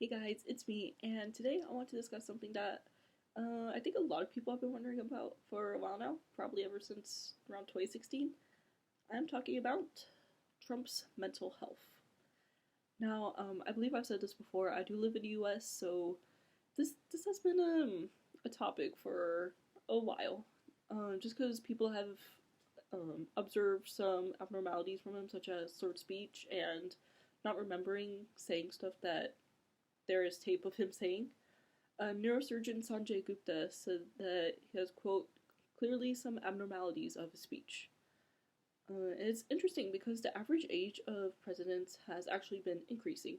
Hey guys, it's me, and today I want to discuss something that I think a lot of people have been wondering about for a while now, probably ever since around 2016. I'm talking about Trump's mental health. Now, I believe I've said this before. I do live in the U.S., so this has been a topic for a while, just because people have observed some abnormalities from him, such as slurred speech and not remembering saying stuff that there is tape of him saying. Neurosurgeon Sanjay Gupta said that he has, quote, clearly some abnormalities of his speech. It's interesting because the average age of presidents has actually been increasing.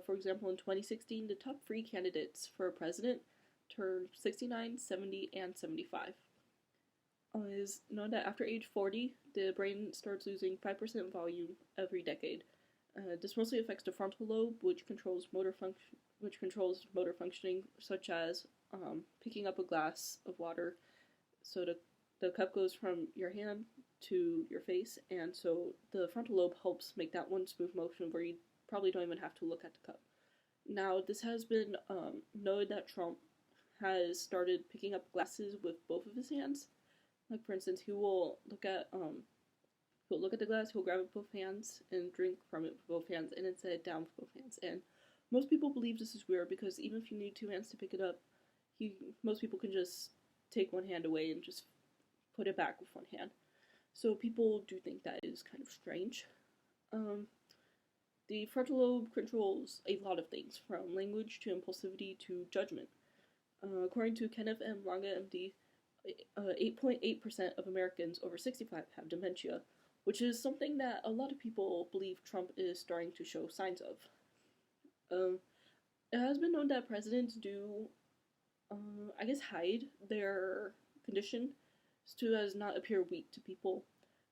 For example, in 2016, the top three candidates for president turned 69, 70, and 75. It is known that after age 40, the brain starts losing 5% volume every decade. This mostly affects the frontal lobe, which controls motor functioning, such as picking up a glass of water. So the cup goes from your hand to your face, and so the frontal lobe helps make that one smooth motion where you probably don't even have to look at the cup. Now, this has been noted that Trump has started picking up glasses with both of his hands. Like, for instance, he'll look at the glass, he'll grab it with both hands and drink from it with both hands, and then set it down with both hands. And most people believe this is weird because even if you need two hands to pick it up, most people can just take one hand away and just put it back with one hand. So people do think that is kind of strange. The frontal lobe controls a lot of things, from language to impulsivity to judgment. According to Kenneth M. Longa, MD, 8.8% of Americans over 65 have dementia, which is something that a lot of people believe Trump is starting to show signs of. It has been known that presidents do, hide their condition so as not appear weak to people.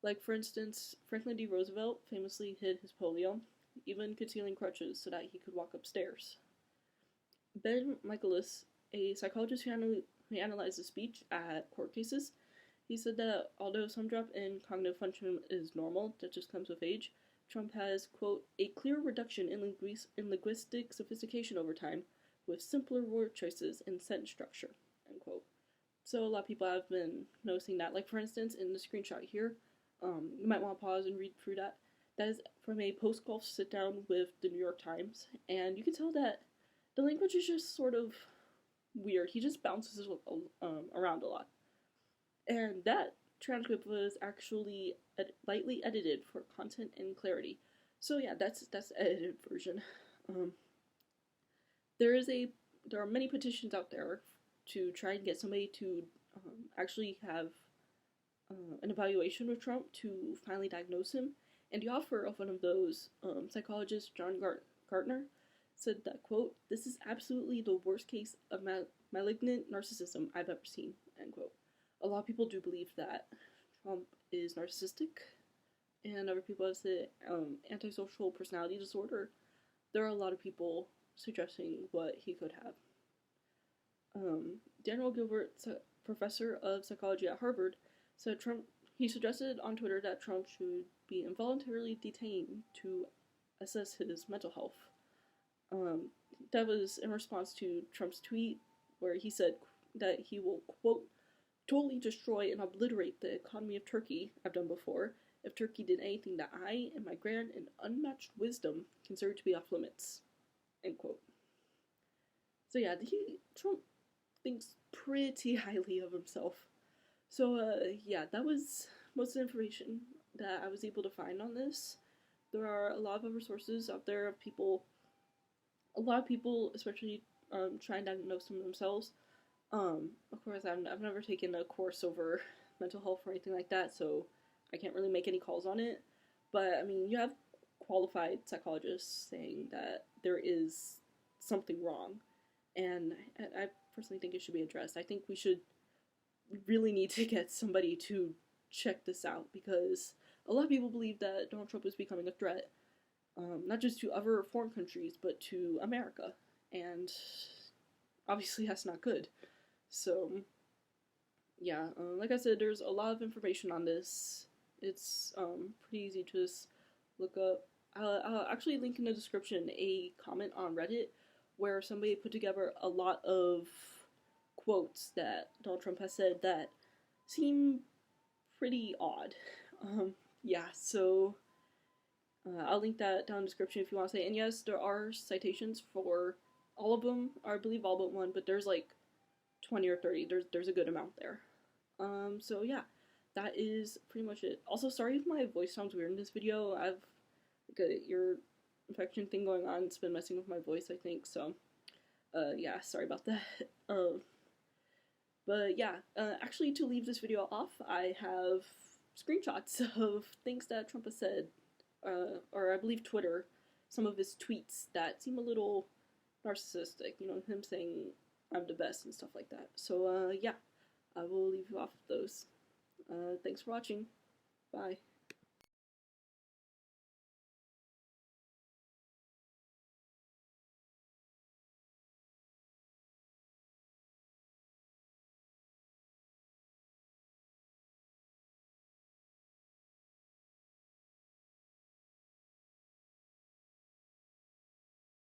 Like, for instance, Franklin D. Roosevelt famously hid his polio, even concealing crutches so that he could walk upstairs. Ben Michaelis, a psychologist who analyzes speech at court cases, he said that although some drop in cognitive function is normal, that just comes with age, Trump has, quote, a clear reduction in linguistic sophistication over time, with simpler word choices and sentence structure, end quote. So a lot of people have been noticing that. Like, for instance, in the screenshot here, you might want to pause and read through that. That is from a post-golf sit-down with the New York Times, and you can tell that the language is just sort of weird. He just bounces around a lot. And that transcript was actually lightly edited for content and clarity. So yeah, that's the edited version. Um, there are many petitions out there to try and get somebody to actually have an evaluation with Trump to finally diagnose him. And the author of one of those, psychologist John Gartner, said that, quote, this is absolutely the worst case of malignant narcissism I've ever seen, end quote. A lot of people do believe that Trump is narcissistic, and other people have said antisocial personality disorder. There are a lot of people suggesting what he could have. Daniel Gilbert, professor of psychology at Harvard, said he suggested on Twitter that Trump should be involuntarily detained to assess his mental health. That was in response to Trump's tweet where he said that he will, quote, totally destroy and obliterate the economy of Turkey I've done before if Turkey did anything that I and my grand and unmatched wisdom consider to be off limits, end quote. So yeah, Trump thinks pretty highly of himself. So yeah, that was most of the information that I was able to find on this. There are a lot of other sources out there of a lot of people, especially try and diagnose them themselves. Of course, I've never taken a course over mental health or anything like that, so I can't really make any calls on it. But, I mean, you have qualified psychologists saying that there is something wrong, and I personally think it should be addressed. I think we really need to get somebody to check this out, because a lot of people believe that Donald Trump is becoming a threat, not just to other foreign countries, but to America, and obviously that's not good. So, yeah, like I said, there's a lot of information on this. It's pretty easy to just look up. I'll actually link in the description a comment on Reddit where somebody put together a lot of quotes that Donald Trump has said that seem pretty odd. Yeah, so I'll link that down in the description if you want to say. And yes, there are citations for all of them, or I believe all but one, but there's like 20 or 30. There's a good amount there. So yeah, that is pretty much it. Also, sorry if my voice sounds weird in this video. I've like a ear infection thing going on. It's been messing with my voice, I think. So, yeah, sorry about that. But yeah, actually, to leave this video off, I have screenshots of things that Trump has said, or I believe Twitter, some of his tweets that seem a little narcissistic. You know, him saying I'm the best and stuff like that. So, yeah, I will leave you off of those. Thanks for watching. Bye.